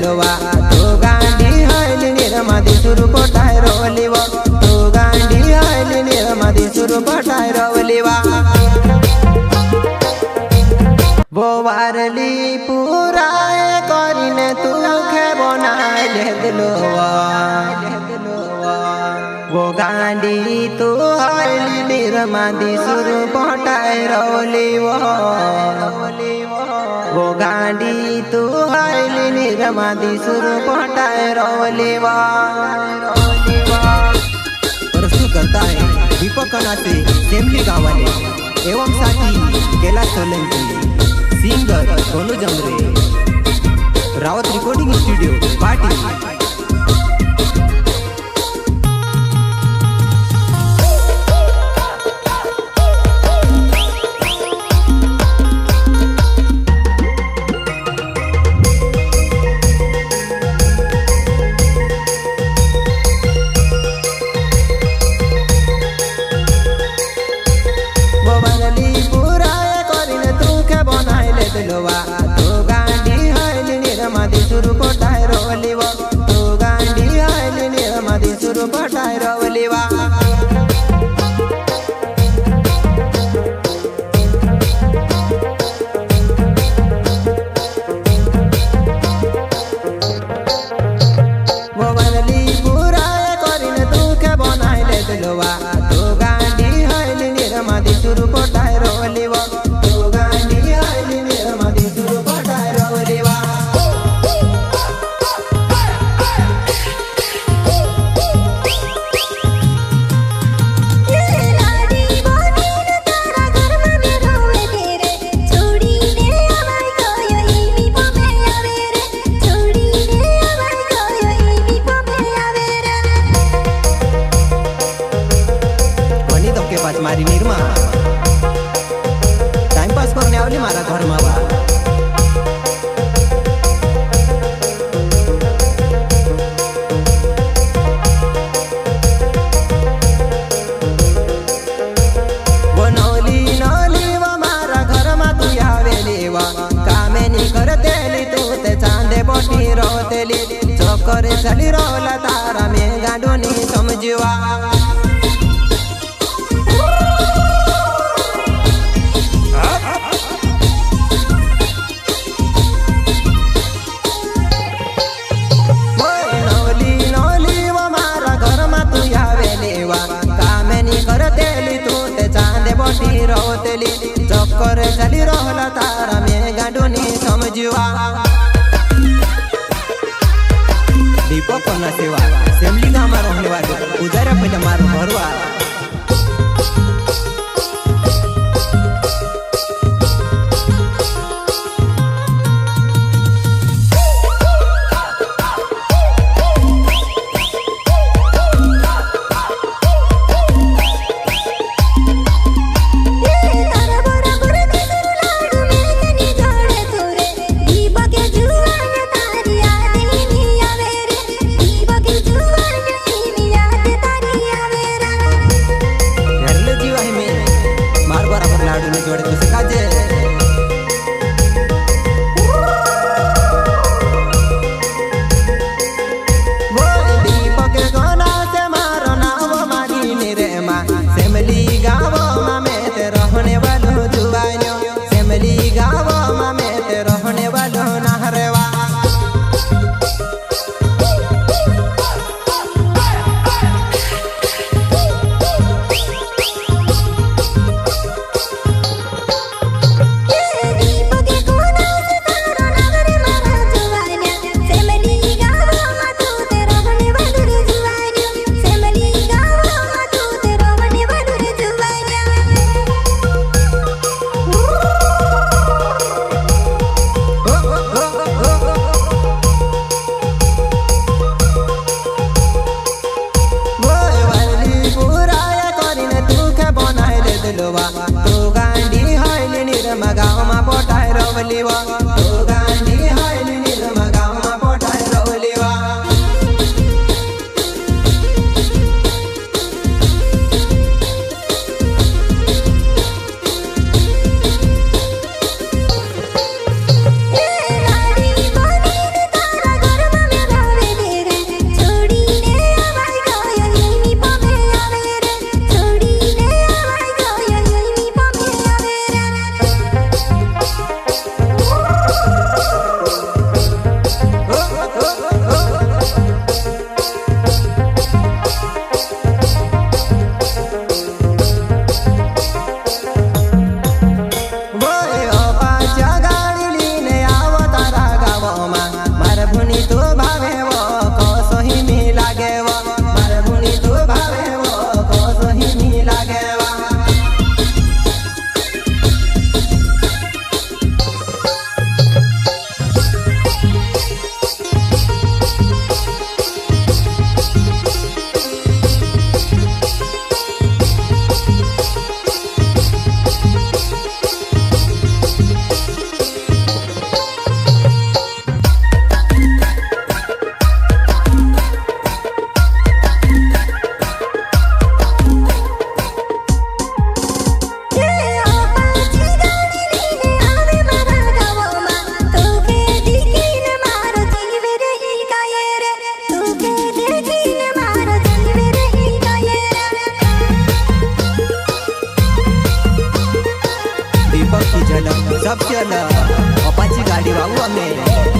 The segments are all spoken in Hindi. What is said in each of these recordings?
दिलवा तो गांडी हायली निर्मादी सुरू पोटाय रोवलीवा तो गांडी हायली निर्मादी सुरू पोटाय रोवलीवा वो वारली पूराए करीने तू खे बनाय ले दिलवा वो गांडी तू हायली निर्मादी सुरू पोटाय रोवलीवा वो गांडी तू हायली निर्मादी सुरू पोटाय रोवलीवा प्रस्तुत करता है दीपक कनासे सेमली गावाले एवं साथी Kailash Solanki singer Sonu Jamre Rawat recording studio पाटी तो गांडी हायली निर्मादी सुरू पोटाय रोवलीवा तो गांडी हायली निर्मादी सुरू पोटाय रोवलीवा वो बनली पूराय करीने तू के बनाय ले दिलवा तो गांडी हायली निर्मादी सुरू पोटाय रोवलीवा तो गांडी हायली निर्मादी सुरू पोटाय रोवलीवा मारी निर्मा टाइम पास करने आवली मारा घर में बा बनवली नवली व मारा घर में तू आवेली वा कामे नी करतेली तू ते चांदे बोटी रोतेली चक्कर चली रोला तारा में गांडोनी समझवा रोतेली चक्कर चली रोला तारा में गांडोनी समझवा दीपक ना सेवा सेमली गामा रहने वाले उधर पहले मारो भरवा सब चल अपाची गाड़ी बाबू हमें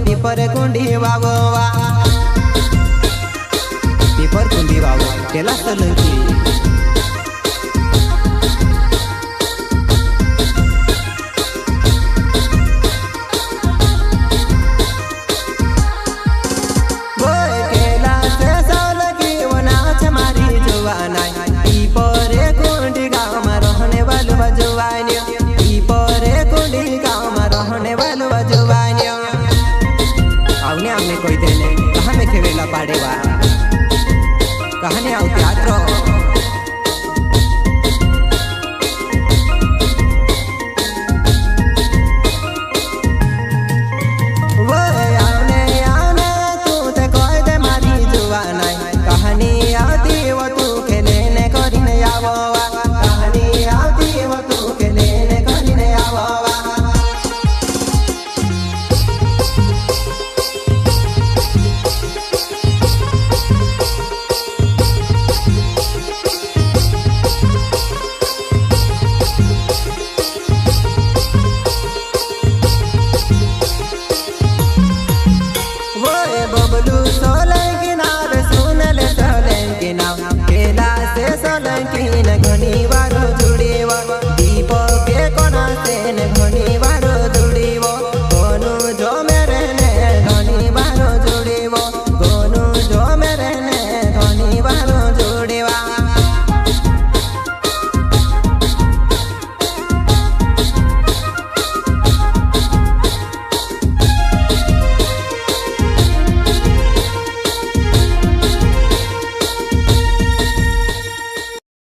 पीपर कुंडी बाबा पीपर कुंडी बाबा केला सोलंकी कहानी